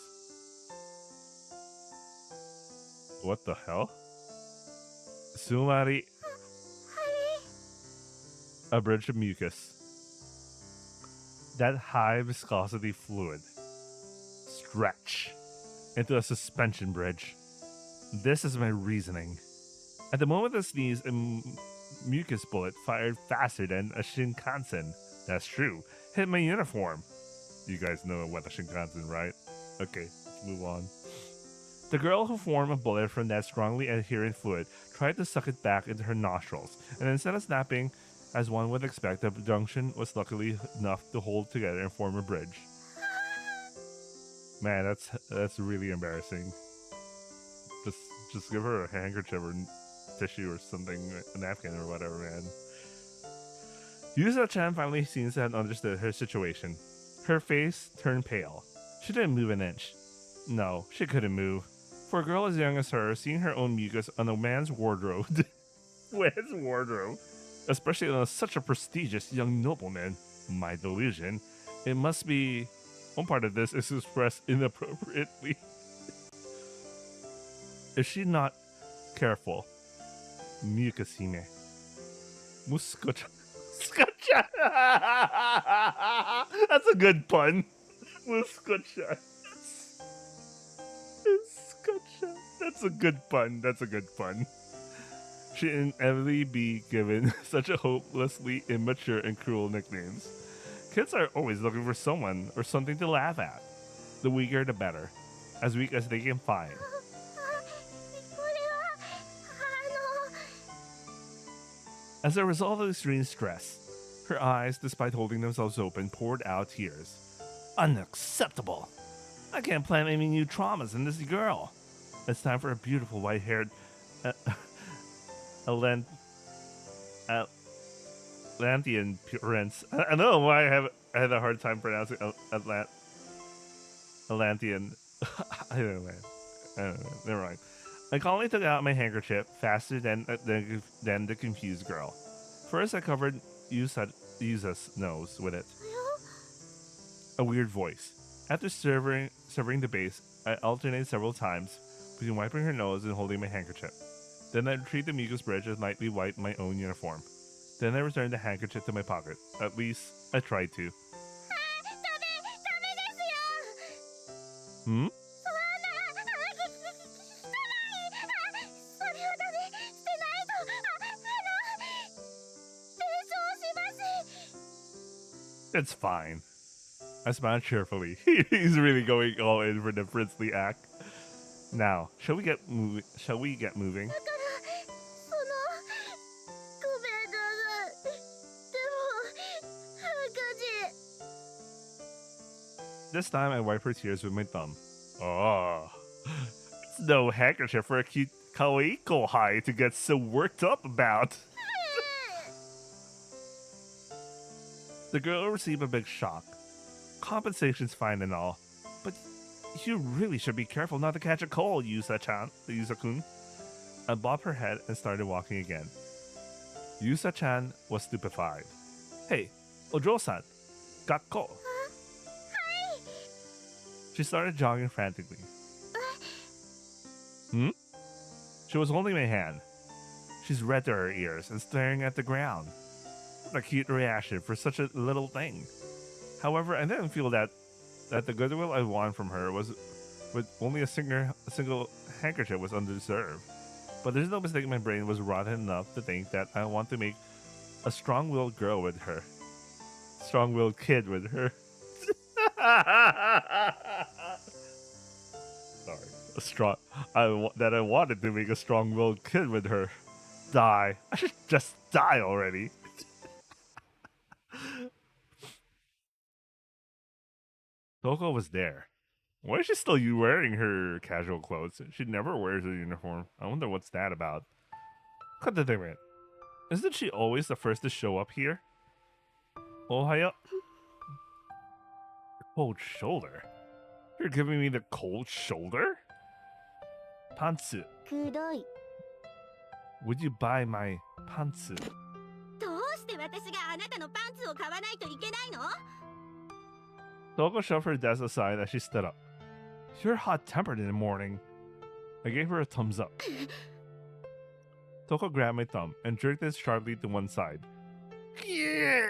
A: What the hell? Sumari. A bridge of mucus. That high viscosity fluid. Stretch into a suspension bridge. This is my reasoning. At the moment of the sneeze, a mucus bullet fired faster than a Shinkansen. That's true. Hit my uniform. You guys know what a Shinkansen, right? Okay, let's move on. The girl who formed a bullet from that strongly adherent fluid tried to suck it back into her nostrils, and instead of snapping, as one would expect, the junction was luckily enough to hold together and form a bridge. Man, that's really embarrassing. Just give her a handkerchief or tissue or something, a napkin or whatever, man. Yusa-chan finally seems to have understood her situation. Her face turned pale. She didn't move an inch. No, she couldn't move. For a girl as young as her, seeing her own mucus on a man's wardrobe, especially on such a prestigious young nobleman, my delusion, it must be. One part of this is expressed inappropriately. If she's not careful, mucusine. Muscocha. That's a good pun. Muscocha. That's a good pun. She'd inevitably be given such a hopelessly immature and cruel nicknames. Kids are always looking for someone or something to laugh at. The weaker, the better. As weak as they can find.
B: これは
A: As a result of extreme stress, her eyes, despite holding themselves open, poured out tears. Unacceptable! I can't plan any new traumas in this girl. It's time for a beautiful white-haired Atlantean prince. I don't know why I had a hard time pronouncing Atlantean. I don't know, man. Never mind. I calmly took out my handkerchief faster than the confused girl. First, I covered Yusa's nose with it. A weird voice. After severing the base, I alternated several times between wiping her nose and holding my handkerchief. Then I retrieved the mucus bridge and lightly wiped my own uniform. Then I returned the handkerchief to my pocket. At least, I tried to. Hmm? It's fine. I smiled cheerfully. He's really going all in for the princely act. Now, shall we get moving? This time I wipe her tears with my thumb. Oh, it's no handkerchief for a cute kawaii kohai to get so worked up about. The girl received a big shock. Compensation's fine and all, but you really should be careful not to catch a cold, Yusa-kun. I bobbed her head and started walking again. Yusa-chan was stupefied. Hey, Ojo-san, gakko. She started jogging frantically. She was holding my hand. She's red to her ears and staring at the ground. A cute reaction for such a little thing. However, I didn't feel that the goodwill I won from her was with only a single handkerchief was undeserved. But there's no mistake my brain was rotten enough to think that I want to make a strong-willed girl with her. Strong-willed kid with her. Sorry. I wanted to make a strong-willed kid with her. Die. I should just die already. Toko was there. Why is she still wearing her casual clothes? She never wears a uniform. I wonder what's that about. Cut the thing, man. Isn't she always the first to show up here? Ohio. Cold shoulder? You're giving me the cold shoulder? Pantsu. Would you buy my pantsu? Toko shoved her desk aside as she stood up. You're hot-tempered in the morning. I gave her a thumbs up. Toko grabbed my thumb and jerked it sharply to one side. Yeah.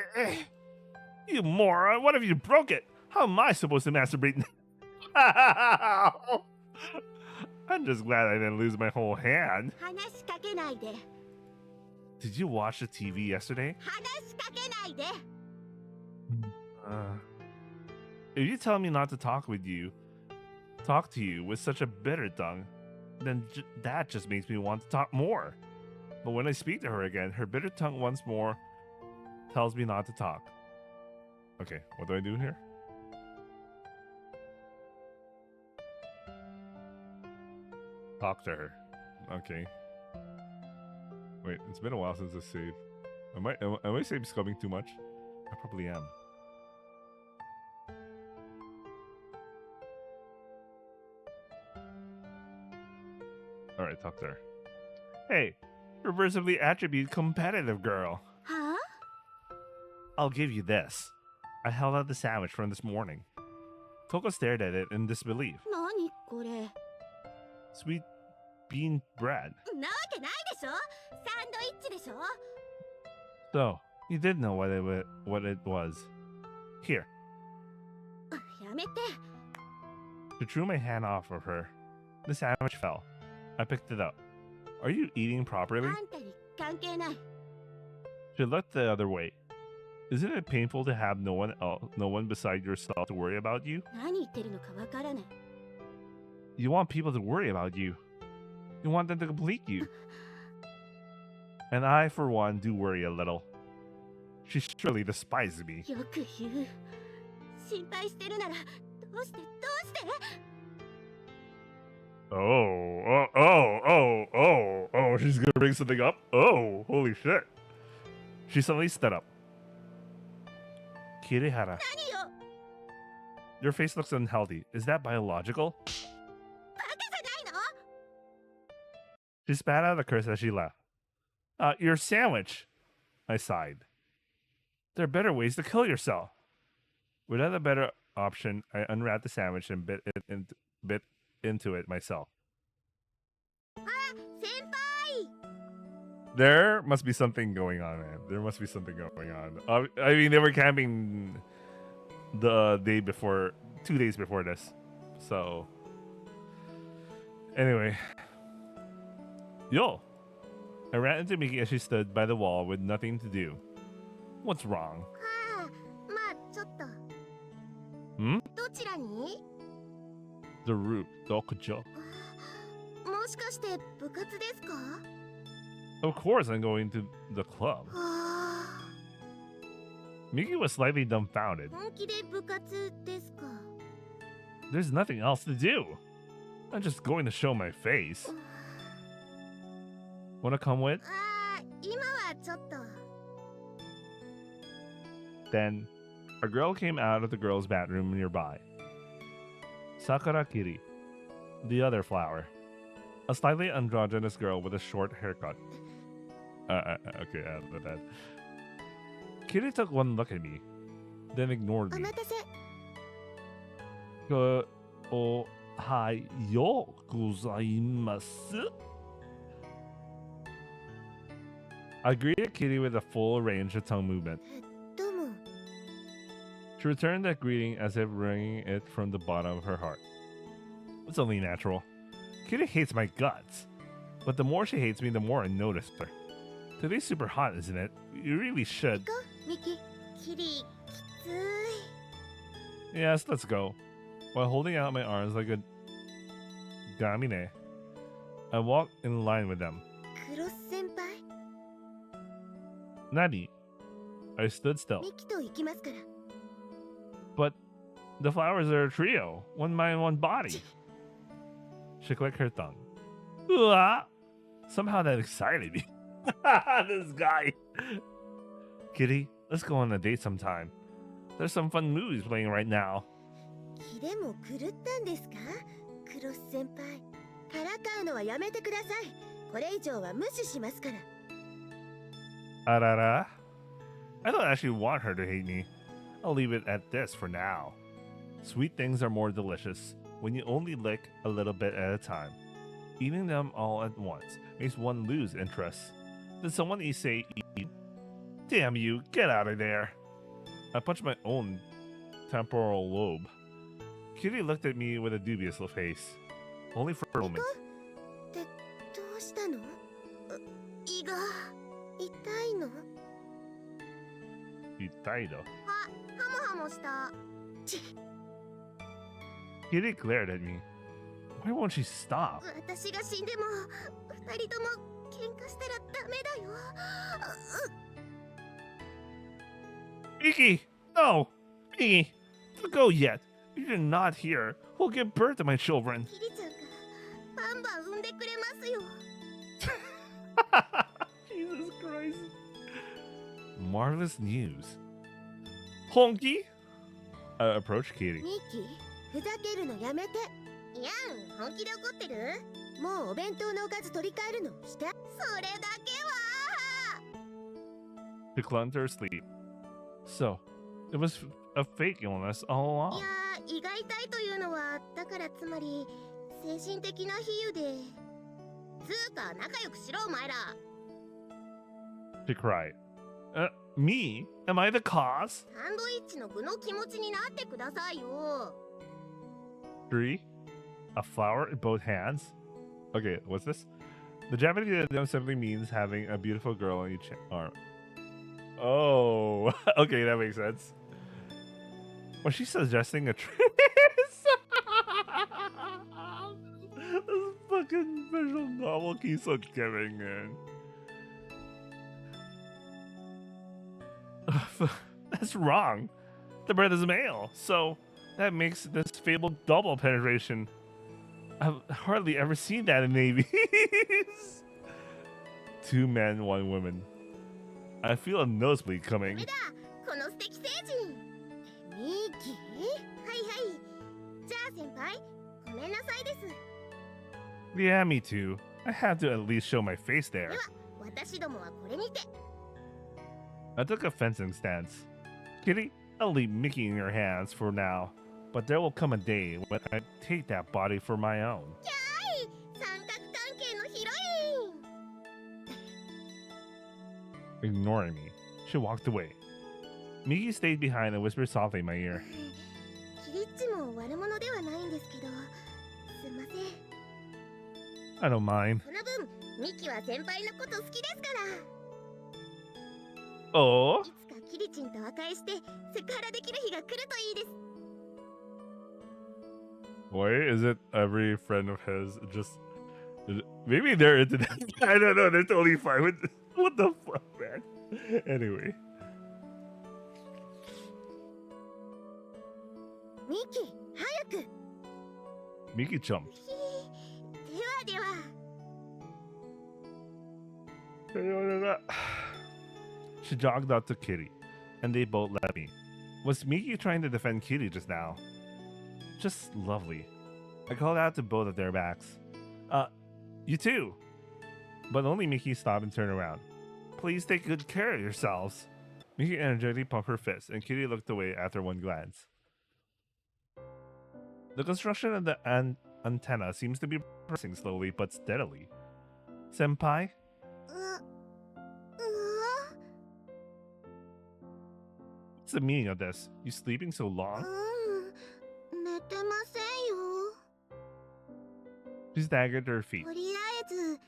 A: You moron! What if you broke it? How am I supposed to masturbate? I'm just glad I didn't lose my whole hand. Did you watch the TV yesterday? If you tell me not to talk to you with such a bitter tongue, then that just makes me want to talk more. But when I speak to her again, her bitter tongue once more tells me not to talk. Okay, what do I do here? Talk to her. Okay. Wait, it's been a while since I saved. Am I saving scumming too much? I probably am. Alright, talk to her. Hey, reversibly attribute competitive girl.
B: Huh?
A: I'll give you this. I held out the sandwich from this morning. Toko stared at it in disbelief. Sweet bean bread. So, you did know what it was. Here. She threw my hand off of her. The sandwich fell. I picked it up. Are you eating properly? She looked the other way. Isn't it painful to have no one beside yourself to worry about you? You want people to worry about you. You want them to complete you. And I, for one, do worry a little. She surely despises me. Oh, she's gonna bring something up? Oh, holy shit. She suddenly stood up. Kirihara. Your face looks unhealthy. Is that biological? She spat out a curse as she left. Your sandwich, I sighed. There are better ways to kill yourself. Without a better option, I unwrapped the sandwich and bit into it myself.
B: Senpai!
A: There must be something going on, man. There must be something going on. I mean, they were camping the day before, 2 days before this. So, anyway. Yo! I ran into Miki as she stood by the wall with nothing to do. What's wrong?
B: はあ、まあちょっと。
A: Hmm?
B: どちらに？
A: The roof, Dokujo.
B: もしかして部活ですか？
A: Of course I'm going to the club.
B: はあ、
A: Miki was slightly dumbfounded.
B: 本気で部活ですか？
A: There's nothing else to do. I'm just going to show my face. Wanna come with?
B: ああ、今はちょっと。
A: Then, a girl came out of the girls' bathroom nearby. Sakura Kiri, the other flower. A slightly androgynous girl with a short haircut. Okay, but that. Kiri took one look at me, then ignored
B: お
A: me.
B: 待たせ。
A: Ohayo gozaimasu. I greeted Kitty with a full range of tongue movement.
B: どうも。
A: She returned that greeting as if wringing it from the bottom of her heart. It's only natural. Kitty hates my guts. But the more she hates me, the more I notice her. Today's super hot, isn't it? You really should.
B: 行こう、ミキ。キリ、きつい。
A: Yes, let's go. While holding out my arms like a gamine, I walked in line with them.
B: クロス先輩、
A: Nani? I stood still.
B: ミキと行きますから。
A: But the flowers are a trio. One mind, one body. She clicked her tongue. Ooh-ah. Somehow that excited me. This guy. Kitty, let's go on a date sometime. There's some fun movies playing right now.
B: キレも狂ったんですか？クロス先輩。からかうのはやめてください。これ以上は無視しますから。
A: Arara? I don't actually want her to hate me. I'll leave it at this for now. Sweet things are more delicious when you only lick a little bit at a time. Eating them all at once makes one lose interest. Did someone say eat? Damn you, get out of there. I punched my own temporal lobe. Kitty looked at me with a dubious face. Only for a moment.
B: で、どうしたの？胃が痛いの？
A: Itaido.
B: あ、ハモハモした。ち、
A: Kitty glared at me. Why won't she stop?
B: 私が死んでも二人とも喧嘩したらダメだよ。
A: Miki! No! Miki! Don't go yet! You're not here. Who'll give birth to my children?
B: キリちゃんがバンバン産んでくれますよ。
A: Jesus Christ. Marvelous news. Honky? I approached Kitty.
B: ミキ、ふざけるのやめて。いやん、本気で怒ってる？もうお弁当のおかず取り替えるのして。それだけは。
A: She clung to her sleeve. So, it was a fake illness all
B: い
A: along.
B: やー、胃が痛いというのはだからつまり精神的な比喩で。つうか仲良くしろお前ら。
A: She cried. Me? Am I the cause?
B: サンドイッチの具の気持ちになってくださいよ。
A: Three? A flower in both hands? Okay, what's this? The Japanese idiom simply means having a beautiful girl on each arm. Oh, okay, that makes sense. Was she suggesting a tris? This fucking visual novel keeps on giving, man. That's wrong. The bird is male, so that makes this fabled double penetration. I've hardly ever seen that in navies. 2 men, 1 woman. I feel a nosebleed
B: ダ
A: coming.
B: メだ、この素敵星人。ミキ？はいはい。じゃあ先輩、ごめんなさいです。
A: Yeah, me too. I have to at least show my face there.
B: 私どもはこれにて。
A: I took a fencing stance. Kitty, I'll leave Mickey in your hands for now, but there will come a day when I take that body for my own.
B: 三角関係のヒロイン。
A: Ignoring me, she walked away. Mickey stayed behind and whispered softly in my ear.
B: キリッチも悪者ではないんですけど、すいません。
A: I don't mind.
B: その分、ミキは先輩のこと好きですから。
A: Oh?
B: いつかキリチンと和解してセクハラできる日が来るといいです。
A: Wait, is it every friend of his just... Maybe they're into that. I don't know, they're totally fine with... What the fuck, man? Anyway.
B: ミキ、早く。
A: Mickey jumped.
B: ではでは。
A: She jogged out to Kitty, and they both left me. Was Mickey trying to defend Kitty just now? Just lovely. I called out to both of their backs. You too! But only Mickey stopped and turned around. Please take good care of yourselves. Mickey energetically pumped her fist, and Kitty looked away after one glance. The construction of the antenna seems to be progressing slowly but steadily. Senpai? What's the meaning of this? You sleeping so long?
B: 寝てませんよ。
A: She staggered to her feet.
B: とりあえず、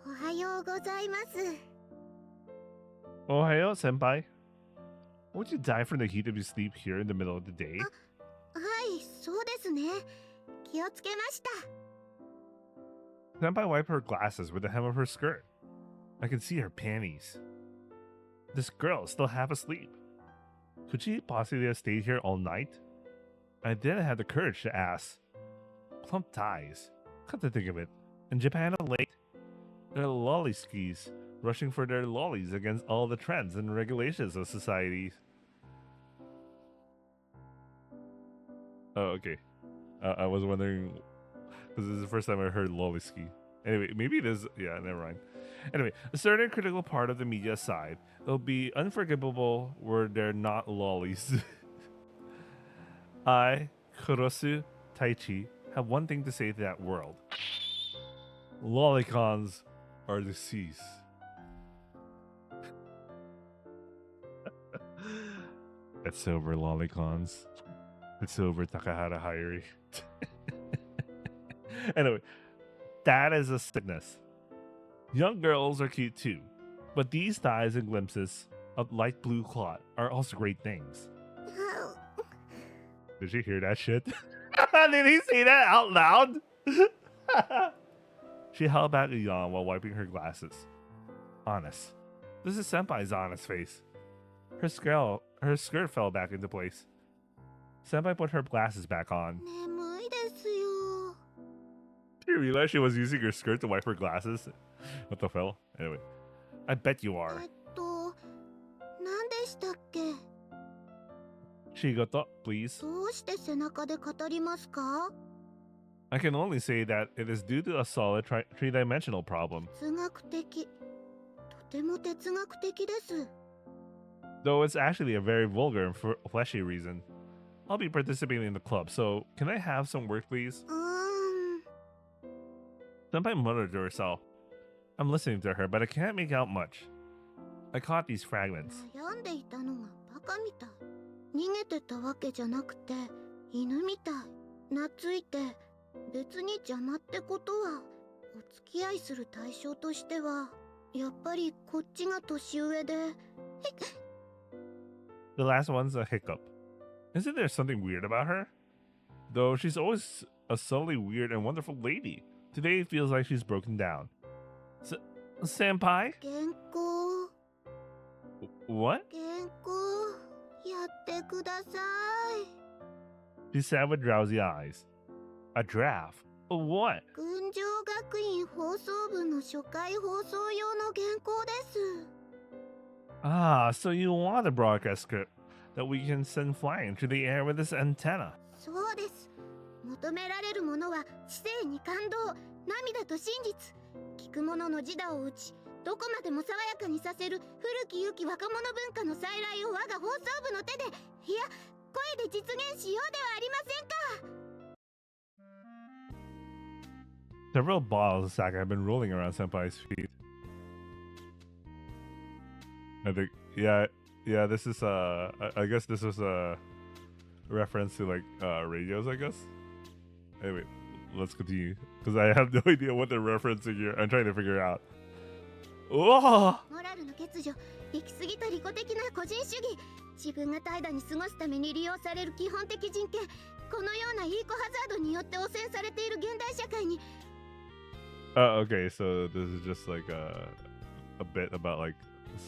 B: おはようございます。
A: Ohio, senpai. Won't you die from the heat if you sleep here in the middle of the day?
B: はい、そうですね。気をつけました。
A: Senpai wiped her glasses with the hem of her skirt. I can see her panties. This girl is still half asleep. Could she possibly have stayed here all night? I didn't have the courage to ask. Plump ties. Come to think of it, in Japan of late, there are lolly skis rushing for their lollies against all the trends and regulations of society. Oh, okay. I was wondering, because this is the first time I heard lolly ski. Anyway, maybe it is. Yeah, never mind. Anyway, a certain critical part of the media side, it'll be unforgivable were there not lollies. I, Kurosu Taichi, have one thing to say to that world. Lollicons are deceased. It's over, lollicons. It's over, Takahata Hayuri. Anyway, that is a sickness. Young girls are cute too, but these thighs and glimpses of light blue clot are also great things. Did you hear that shit? Did he say that out loud? She held back a yawn while wiping her glasses. Honest. This is Senpai's honest face. Her skirt fell back into place. Senpai put her glasses back on.
B: 眠いですよ。
A: Did you realize she was using her skirt to wipe her glasses? What the hell? Anyway. I bet you are.
B: 何でしたっけ？
A: Shigoto, please.
B: どうして背中で語りますか？
A: I can only say that it is due to a solid three-dimensional problem.
B: 哲学的。とても哲学的です。
A: Though it's actually a very vulgar and fleshy reason. I'll be participating in the club, so can I have some work, please? Senpai muttered to herself. I'm listening to her, but I can't make out much. I caught these fragments.
B: 悩んでいたのがバカみたい。逃げてたわけじゃなくて、犬みたい。懐いて、別に邪魔ってことは、お付き合いする対象としては、やっぱりこっちが年上で。
A: The last one's a hiccup. Isn't there something weird about her? Though she's always a subtly weird and wonderful lady. Today it feels like she's broken down. Senpai?
B: 原稿。
A: What?
B: 原稿、やってください。
A: She sat with drowsy eyes. A draft? Of what?
B: 群青学院放送部の初回放送用の原稿です。
A: Ah, so you want a broadcast script that we can send flying through the air with this antenna.
B: そうです。求められるものは知性に感動、涙と真実、聞聞く者の自我を打ち、どこまでも爽やかにさせる古き良き若者文化の再来を我が放送部の手で、いや、声で実現しようではありませんか。
A: Several balls of sack have been rolling around Senpai's feet. I think, yeah, this is, I guess this was a reference to, like, radios, I guess? Anyway, let's continue. Because I have no idea what they're referencing here. I'm trying to figure out. Oh!
B: モラルの欠如、行き過ぎた利己的な個人主義、自分が怠惰に過ごすために利用される基本的人権、このようなイーコハザードによって汚染されている現代社会に。
A: Okay, so this is just like a bit about like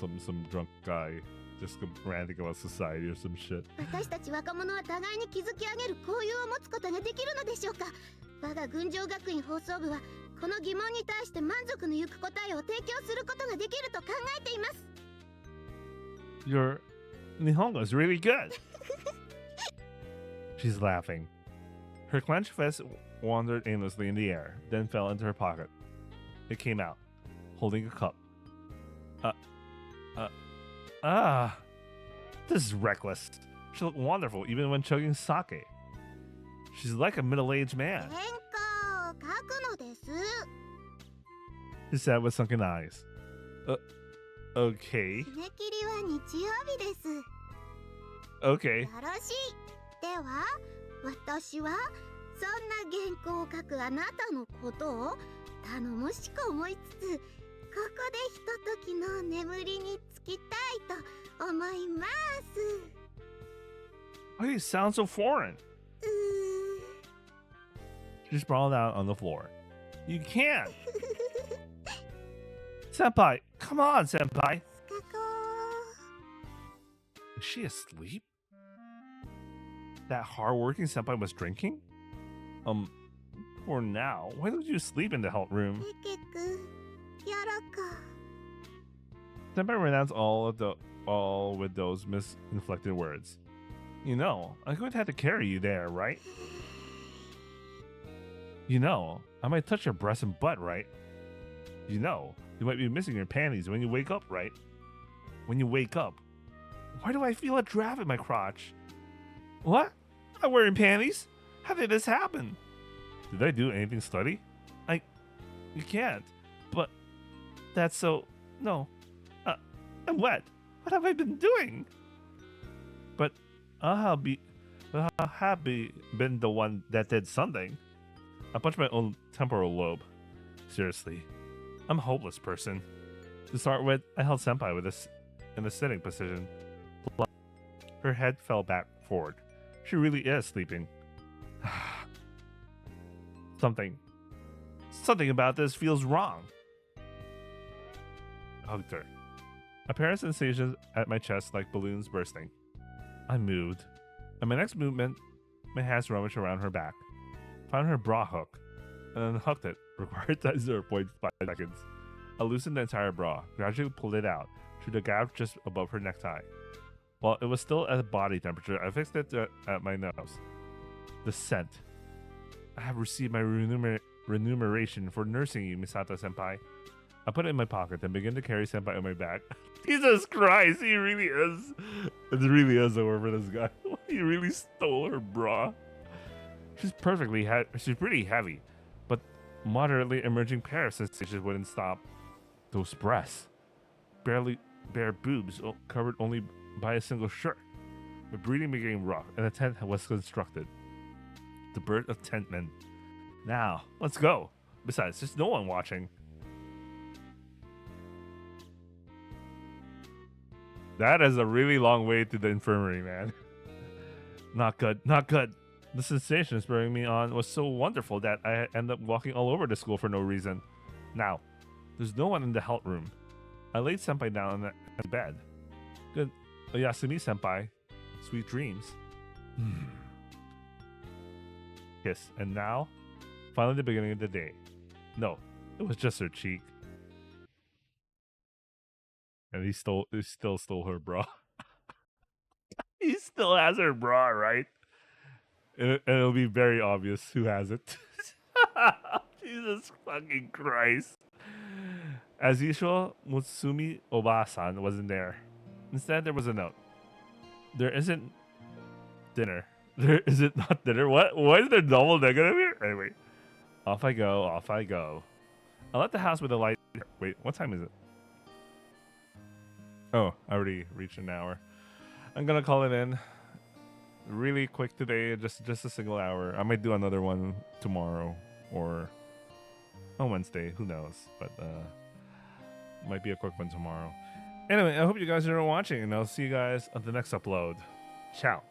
A: some drunk guy just ranting about society or some shit.
B: 私たち若者は互いに築き上げる交友を持つことができるのでしょうか。我が群青学院放送部はこの疑問に対して満足のゆく答えを提供することができると考えています。
A: Your Nihongo is really good. She's laughing. Her clenched fist wandered aimlessly in the air, then fell into her pocket. It came out, holding a cup. This is reckless. She looked wonderful even when chugging sake. She's like a middle-aged man.
B: 原稿を書くのです。
A: He said with sunken eyes. Okay.
B: 締め切りは日曜日です。
A: Okay.
B: よろしい。では、私はそんな原稿を書くあなたのことを頼もしく思いつつ、ここでひとときの眠りにつきたいと思います。
A: Why do you sound so foreign? She sprawled out on the floor. You can't! Senpai! Come on, Senpai! Is she asleep? That hardworking senpai was drinking? For now, why don't you sleep in the health room? Senpai renounced all with those misinflected words. You know, I'm going to have to carry you there, right? You know, I might touch your breast and butt, right? You know, you might be missing your panties when you wake up, right? When you wake up. Why do I feel a draft in my crotch? What? I'm wearing panties? How did this happen? Did I do anything slutty? You can't. But that's so... No. I'm wet. What have I been doing? But I'll have been the one that did something. I punched my own temporal lobe. Seriously. I'm a hopeless person. To start with, I held Senpai in a sitting position. Her head fell back forward. She really is sleeping. Something about this feels wrong. I hugged her. Apparent sensations at my chest like balloons bursting. I moved. At my next movement, my hands rummaged around her back. Found her bra hook, and unhooked it. Required time 0.5 seconds. I loosened the entire bra, gradually pulled it out through the gap just above her necktie. While it was still at body temperature, I fixed it at my nose. The scent. I have received my remuneration for nursing you, Misato Senpai. I put it in my pocket, then began to carry Senpai on my back. Jesus Christ, he really is. It really is over for this guy. He really stole her bra. She's pretty heavy, but moderately emerging pair sensations wouldn't stop. Those breasts. Bare boobs, covered only by a single shirt. My breathing became rough, and a tent was constructed. The birth of tent men. Now, let's go. Besides, there's no one watching. That is a really long way to the infirmary, man. Not good, not good. The sensation spurring me on was so wonderful that I ended up walking all over the school for no reason. Now, there's no one in the health room. I laid Senpai down on the bed. Good Oyasumi Senpai. Sweet dreams. Kiss. And now, finally the beginning of the day. No, it was just her cheek. And he still stole her bra. He still has her bra, right? And it'll be very obvious who has it. Jesus fucking Christ. As usual, Mutsumi Obasan wasn't there. Instead, there was a note. There isn't dinner. There is it not dinner? What? Why is there double negative here? Anyway, off I go. Off I go. I left the house with a light. Wait, what time is it? Oh, I already reached an hour. I'm gonna call it in. Really quick today, just a single hour. I might do another one tomorrow or on Wednesday. Who knows? But might be a quick one tomorrow. Anyway, I hope you guys are watching, and I'll see you guys on the next upload. Ciao.